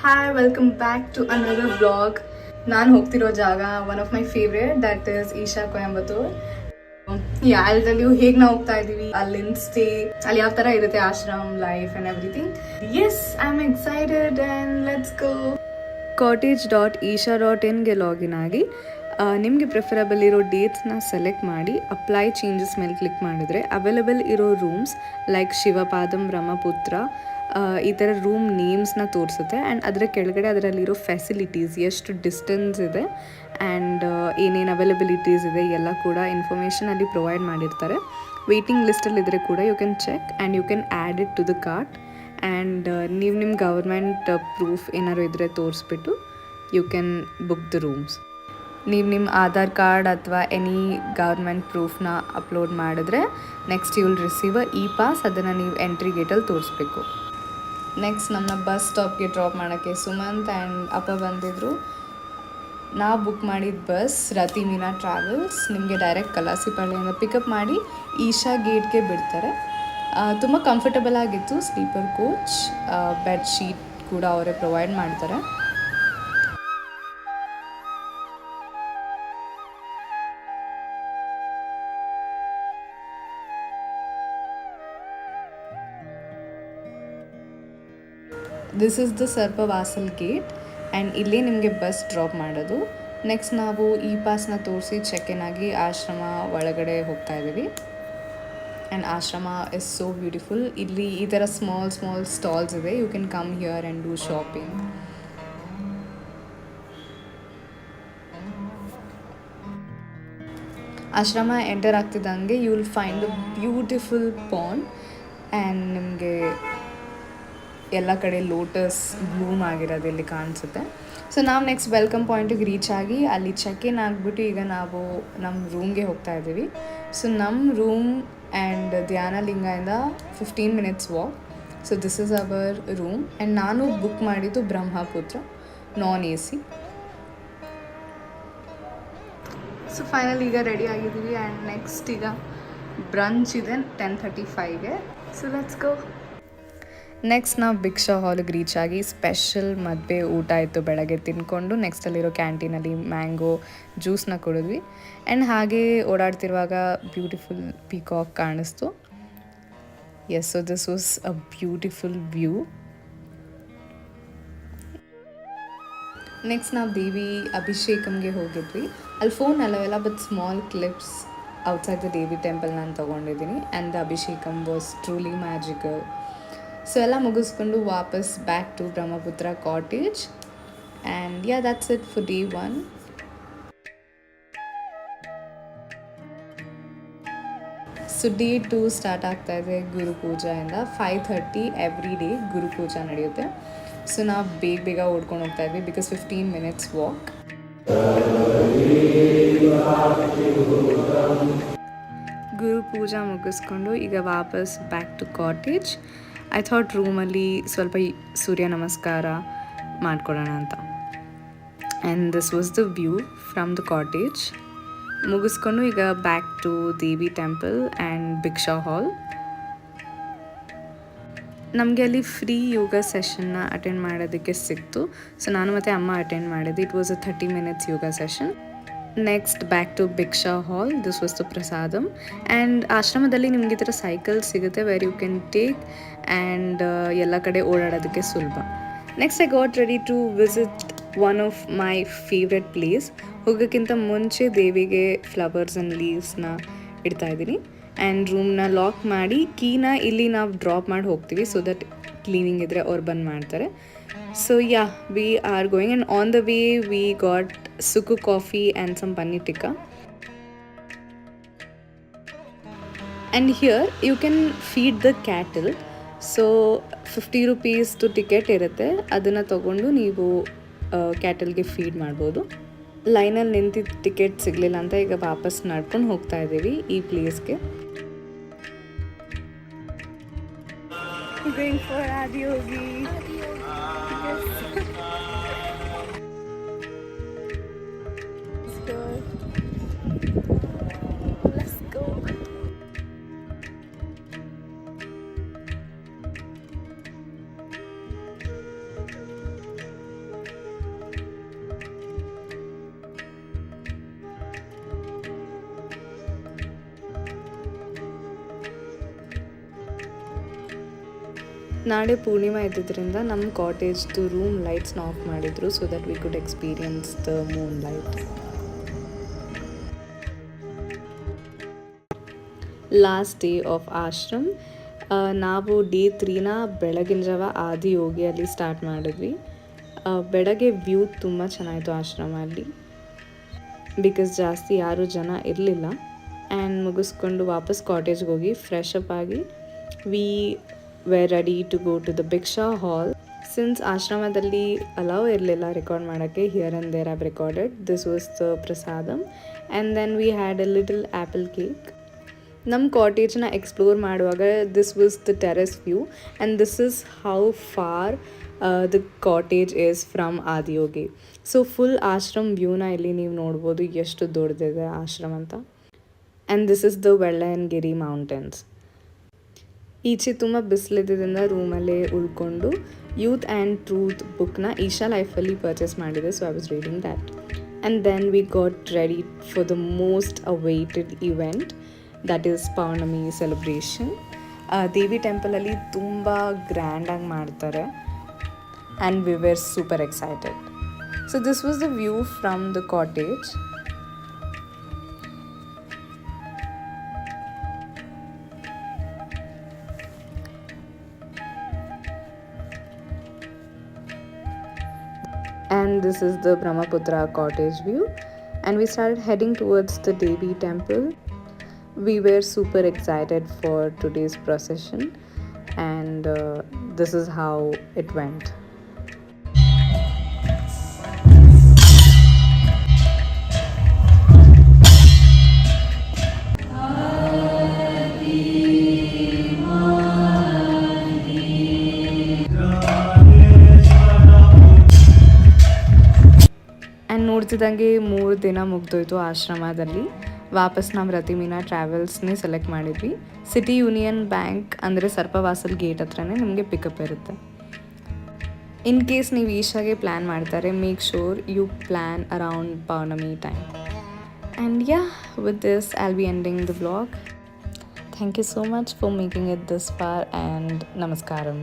Hi, welcome back to another vlog. ನಾನು ಹೋಗ್ತಿರೋ ಜಾಗ one of my favourite, that is Isha Coimbatore. I'll tell you ಹೇಗೆ ನಾವು ಹೋಗ್ತಾ ಇದೀವಿ, ಅಲ್ಲಿಂದ ಸ್ಟೇ, ಅಲ್ಲಿ ಯಾವ ತರ ಇರುತ್ತೆ ashram life and everything. Yes, I am excited and let's go. cottage.isha.in login ಆಗಿ ನಿಮಗೆ ಪ್ರಿಫರಬಲ್ ಇರೋ ಡೇಟ್ಸ್ನ ಸೆಲೆಕ್ಟ್ ಮಾಡಿ ಅಪ್ಲೈ ಚೇಂಜಸ್ ಮೇಲೆ ಕ್ಲಿಕ್ ಮಾಡಿದ್ರೆ ಅವೈಲೇಬಲ್ ಇರೋ ರೂಮ್ಸ್ ಲೈಕ್ ಶಿವಪಾದಂ ಬ್ರಹ್ಮಪುತ್ರ ಈ ಥರ ರೂಮ್ ನೇಮ್ಸ್ನ ತೋರಿಸುತ್ತೆ. ಆ್ಯಂಡ್ ಅದರ ಕೆಳಗಡೆ ಅದರಲ್ಲಿರೋ ಫೆಸಿಲಿಟೀಸ್, ಎಷ್ಟು ಡಿಸ್ಟೆನ್ಸ್ ಇದೆ ಆ್ಯಂಡ್ ಏನೇನು ಅವೈಲಬಿಲಿಟೀಸ್ ಇದೆ ಎಲ್ಲ ಕೂಡ ಇನ್ಫಾರ್ಮೇಷನ್ ಅಲ್ಲಿ ಪ್ರೊವೈಡ್ ಮಾಡಿರ್ತಾರೆ. ವೇಟಿಂಗ್ ಲಿಸ್ಟಲ್ಲಿದ್ದರೆ ಕೂಡ you can check and you can add it to the cart. And ನೀವು ನಿಮ್ಮ ಗವರ್ಮೆಂಟ್ ಪ್ರೂಫ್ ಏನಾದ್ರು ಇದ್ದರೆ ತೋರಿಸ್ಬಿಟ್ಟು you can book the rooms. ನೀವು ನಿಮ್ಮ ಆಧಾರ್ ಕಾರ್ಡ್ ಅಥವಾ ಎನಿ ಗವರ್ಮೆಂಟ್ ಪ್ರೂಫ್ನ ಅಪ್ಲೋಡ್ ಮಾಡಿದ್ರೆ next you will receive e pass. ಅದನ್ನು ನೀವು ಎಂಟ್ರಿ ಗೇಟಲ್ಲಿ ತೋರಿಸ್ಬೇಕು. ನೆಕ್ಸ್ಟ್ ನಮ್ಮನ್ನ ಬಸ್ ಸ್ಟಾಪ್ಗೆ ಡ್ರಾಪ್ ಮಾಡೋಕ್ಕೆ ಸುಮಂತ್ ಆ್ಯಂಡ್ ಅಪ್ಪ ಬಂದಿದ್ದರು. ನಾವು ಬುಕ್ ಮಾಡಿದ ಬಸ್ ರತಿ ಮೀನಾ ಟ್ರಾವೆಲ್ಸ್ ನಿಮಗೆ ಡೈರೆಕ್ಟ್ ಕಲಾಸಿಪಾಳ್ಯದಿಂದ ಪಿಕಪ್ ಮಾಡಿ ಈಶಾ ಗೇಟ್ಗೆ ಬಿಡ್ತಾರೆ. ತುಂಬ ಕಂಫರ್ಟಬಲ್ ಆಗಿತ್ತು, ಸ್ಲೀಪರ್ ಕೋಚ್, ಬೆಡ್ ಶೀಟ್ ಕೂಡ ಅವರೇ ಪ್ರೊವೈಡ್ ಮಾಡ್ತಾರೆ. This is the Sarpavasal gate and ಇಲ್ಲಿ ನಿಮಗೆ ಬಸ್ ಡ್ರಾಪ್ ಮಾಡೋದು. ನೆಕ್ಸ್ಟ್ ನಾವು ಇ ಪಾಸ್ನ ತೋರಿಸಿ ಚೆಕ್ ಇನ್ ಆಗಿ ಆಶ್ರಮ ಒಳಗಡೆ ಹೋಗ್ತಾ ಇದ್ದೀವಿ. ಆ್ಯಂಡ್ ಆಶ್ರಮ ಇಸ್ ಸೋ ಬ್ಯೂಟಿಫುಲ್. ಇಲ್ಲಿ ಈ ಥರ ಸ್ಮಾಲ್ ಸ್ಟಾಲ್ಸ್ ಇದೆ. You can come here and do shopping. ಆಶ್ರಮ ಎಂಟರ್ ಆಗ್ತಿದ್ದಂಗೆ you will find a beautiful pond and ನಿಮಗೆ ಎಲ್ಲ ಕಡೆ ಲೋಟಸ್ ಬ್ಲೂಮ್ ಆಗಿರೋದು ಇಲ್ಲಿ ಕಾಣಿಸುತ್ತೆ. ಸೊ ನಾವು ನೆಕ್ಸ್ಟ್ ವೆಲ್ಕಮ್ ಪಾಯಿಂಟಿಗೆ ರೀಚ್ ಆಗಿ ಅಲ್ಲಿ ಚೆಕ್ ಇನ್ ಆಗಿಬಿಟ್ಟು ಈಗ ನಾವು ನಮ್ಮ ರೂಮ್ಗೆ ಹೋಗ್ತಾ ಇದ್ದೀವಿ. ಸೊ ನಮ್ಮ ರೂಮ್ ಆ್ಯಂಡ್ ಧ್ಯಾನಲಿಂಗದಿಂದ 15 minutes walk. So this is our room and ನಾನು ಬುಕ್ ಮಾಡಿದ್ದು Brahmaputra non AC. So final ಈಗ ರೆಡಿ ಆಗಿದ್ದೀವಿ ಆ್ಯಂಡ್ ನೆಕ್ಸ್ಟ್ ಈಗ ಬ್ರಂಚ್ ಇದೆ 10:35ಗೆ. So let's go. ನೆಕ್ಸ್ಟ್ ನಾವು ಭಿಕ್ಷಾ ಹಾಲಿಗೆ ರೀಚ್ ಆಗಿ ಸ್ಪೆಷಲ್ ಮದುವೆ ಊಟ ಇತ್ತು ಬೆಳಗ್ಗೆ ತಿನ್ಕೊಂಡು ನೆಕ್ಸ್ಟ್ ಅಲ್ಲಿರೋ ಕ್ಯಾಂಟೀನಲ್ಲಿ ಮ್ಯಾಂಗೋ ಜ್ಯೂಸ್ನ ಕುಡಿದ್ವಿ. ಆ್ಯಂಡ್ ಹಾಗೆ ಓಡಾಡ್ತಿರುವಾಗ ಬ್ಯೂಟಿಫುಲ್ ಪೀಕಾಕ್ ಕಾಣಿಸ್ತು. Yes, so this was a beautiful view. Next ನಾವು ದೇವಿ ಅಭಿಷೇಕಂಗೆ ಹೋಗಿದ್ವಿ. ಅಲ್ಲಿ ಫೋನ್ ಅಲ್ಲವೆಲ್ಲ but small clips outside the Devi temple ನಾನು ತೊಗೊಂಡಿದ್ದೀನಿ. And the abhishekam was truly magical. So ಎಲ್ಲ ಮುಗಿಸ್ಕೊಂಡು ವಾಪಸ್ back to Brahmaputra cottage. And that's it for day 1. So day 2 start ಆಗ್ತಾ ಇದೆ ಗುರು ಪೂಜೆಯಿಂದ. 5:30 ಎವ್ರಿ ಡೇ ಗುರು ಪೂಜಾ ನಡೆಯುತ್ತೆ. ಸೊ ನಾವು ಬೇಗ ಓಡ್ಕೊಂಡು ಹೋಗ್ತಾ ಇದ್ವಿ because 15 minutes walk. Guru Pooja ಮುಗಿಸ್ಕೊಂಡು ಈಗ ವಾಪಸ್ back to cottage. I thought ರೂಮಲ್ಲಿ ಸ್ವಲ್ಪ ಸೂರ್ಯ ನಮಸ್ಕಾರ ಮಾಡ್ಕೊಳ್ಳೋಣ ಅಂತ. And this was the view from the cottage. ಮುಗಿಸ್ಕೊಂಡು ಈಗ back to Devi temple and Bhiksha hall. ನಮಗೆ ಅಲ್ಲಿ ಫ್ರೀ ಯೋಗ ಸೆಷನ್ನ ಅಟೆಂಡ್ ಮಾಡೋದಕ್ಕೆ ಸಿಕ್ತು. ಸೊ ನಾನು ಮತ್ತು ಅಮ್ಮ ಅಟೆಂಡ್ ಮಾಡಿದ್ದೆ. It was a 30 minutes yoga session. Next back to Bhiksha hall. This was the prasadam. And ಆಶ್ರಮದಲ್ಲಿ ನಿಮಗೆ ಈ ಥರ ಸೈಕಲ್ ಸಿಗುತ್ತೆ where you can take and ಎಲ್ಲ ಕಡೆ ಓಡಾಡೋದಕ್ಕೆ ಸುಲಭ. Next I got ready to visit one of my favourite place. ಹೋಗೋಕ್ಕಿಂತ ಮುಂಚೆ ದೇವಿಗೆ ಫ್ಲವರ್ಸ್ ಆ್ಯಂಡ್ ಲೀವ್ಸ್ನ ಇಡ್ತಾ ಇದ್ದೀನಿ. ಆ್ಯಂಡ್ ರೂಮ್ನ ಲಾಕ್ ಮಾಡಿ ಕೀನ ಇಲ್ಲಿ ನಾವು ಡ್ರಾಪ್ ಮಾಡಿ ಹೋಗ್ತೀವಿ. ಸೊ ದಟ್ ಕ್ಲೀನಿಂಗ್ ಇದ್ದರೆ ಅವ್ರು ಬಂದ್ ಮಾಡ್ತಾರೆ. So we are going and on the way we got sukku coffee and some paneer tikka. And here you can feed the cattle. So 50 rupees ticket ಇರುತ್ತೆ. ಅದನ್ನು ತೊಗೊಂಡು ನೀವು ಕ್ಯಾಟಲ್ಗೆ ಫೀಡ್ ಮಾಡ್ಬೋದು. ಲೈನಲ್ಲಿ ನಿಂತಿದ್ದ ಟಿಕೆಟ್ ಸಿಗಲಿಲ್ಲ ಅಂತ ಈಗ ವಾಪಸ್ ನಡ್ಕೊಂಡು ಹೋಗ್ತಾ ಇದ್ದೀವಿ ಈ ಪ್ಲೇಸ್ಗೆ. Going for Adiyogi. Yes. Let's go. ನಾಳೆ ಪೂರ್ಣಿಮಾ ಇದ್ದಿದ್ದರಿಂದ ನಮ್ಮ ಕಾಟೇಜ್ದು ರೂಮ್ ಲೈಟ್ಸ್ನ ಆಫ್ ಮಾಡಿದರು so that we could experience the Moon light. Last day of ashram. ನಾವು ಡೇ 3ನ ಬೆಳಗಿನ ಜಾವ ಆದಿಯೋಗಿಯಲ್ಲಿ ಸ್ಟಾರ್ಟ್ ಮಾಡಿದ್ವಿ. ಬೆಳಗ್ಗೆ ವ್ಯೂ ತುಂಬ ಚೆನ್ನಾಯಿತು ಆಶ್ರಮಲ್ಲಿ, ಬಿಕಾಸ್ ಜಾಸ್ತಿ ಯಾರೂ ಜನ ಇರಲಿಲ್ಲ. ಆ್ಯಂಡ್ ಮುಗಿಸ್ಕೊಂಡು ವಾಪಸ್ ಕಾಟೇಜ್ಗೆ ಹೋಗಿ ಫ್ರೆಶ್ ಅಪ್ ಆಗಿ we were ready to go to the Bhiksha hall. Since ಆಶ್ರಮದಲ್ಲಿ ಅಲೌ ಇರಲಿಲ್ಲ ರೆಕಾರ್ಡ್ ಮಾಡೋಕ್ಕೆ, here and there have recorded. This was the prasadam and then we had a little apple cake. ನಮ್ಮ ಕಾಟೇಜ್ನ ಎಕ್ಸ್ಪ್ಲೋರ್ ಮಾಡುವಾಗ this was the terrace view and this is how far the cottage is from Adiyogi. So full ashram ವ್ಯೂನ ಇಲ್ಲಿ ನೀವು ನೋಡ್ಬೋದು ಎಷ್ಟು ದೊಡ್ಡದಿದೆ ಆಶ್ರಮ ಅಂತ. And this is the Velliangiri mountains. ಈಚೆ ತುಂಬ ಬಿಸಿಲಿದ್ದರಿಂದ ರೂಮಲ್ಲೇ ಉಳ್ಕೊಂಡು ಯೂತ್ ಆ್ಯಂಡ್ ಟ್ರೂತ್ ಬುಕ್ನ ಈಶಾ ಲೈಫಲ್ಲಿ ಪರ್ಚೇಸ್ ಮಾಡಿದೆ. So I was reading that and then we got ready for the most awaited event, that is Pournami celebration. Devi ಟೆಂಪಲಲ್ಲಿ ತುಂಬ ಗ್ರ್ಯಾಂಡಾಗಿ ಮಾಡ್ತಾರೆ and we were super excited. So this was the view from the cottage. And this is the Brahmaputra cottage view, and we started heading towards the Devi temple. We were super excited for today's procession, and this is how it went. And ನೋಡ್ತಿದ್ದಂಗೆ 3 ದಿನ ಮುಗ್ದೋಯ್ತು ಆಶ್ರಮದಲ್ಲಿ. ವಾಪಸ್ ನಾವು ರತಿಮೀನಾ ಟ್ರಾವೆಲ್ಸ್ನೇ select ಮಾಡಿದ್ವಿ. City Union Bank ಅಂದರೆ Sarpavasal gate ಹತ್ರನೇ ನಿಮಗೆ ಪಿಕಪ್ ಇರುತ್ತೆ. ಇನ್ ಕೇಸ್ ನೀವು ಈಶಾಗೆ ಪ್ಲ್ಯಾನ್ ಮಾಡ್ತಾರೆ, make sure you plan around Pournami time. And yeah, with this I'll be ending the vlog. Thank you so much for making it this far and ನಮಸ್ಕಾರಂ.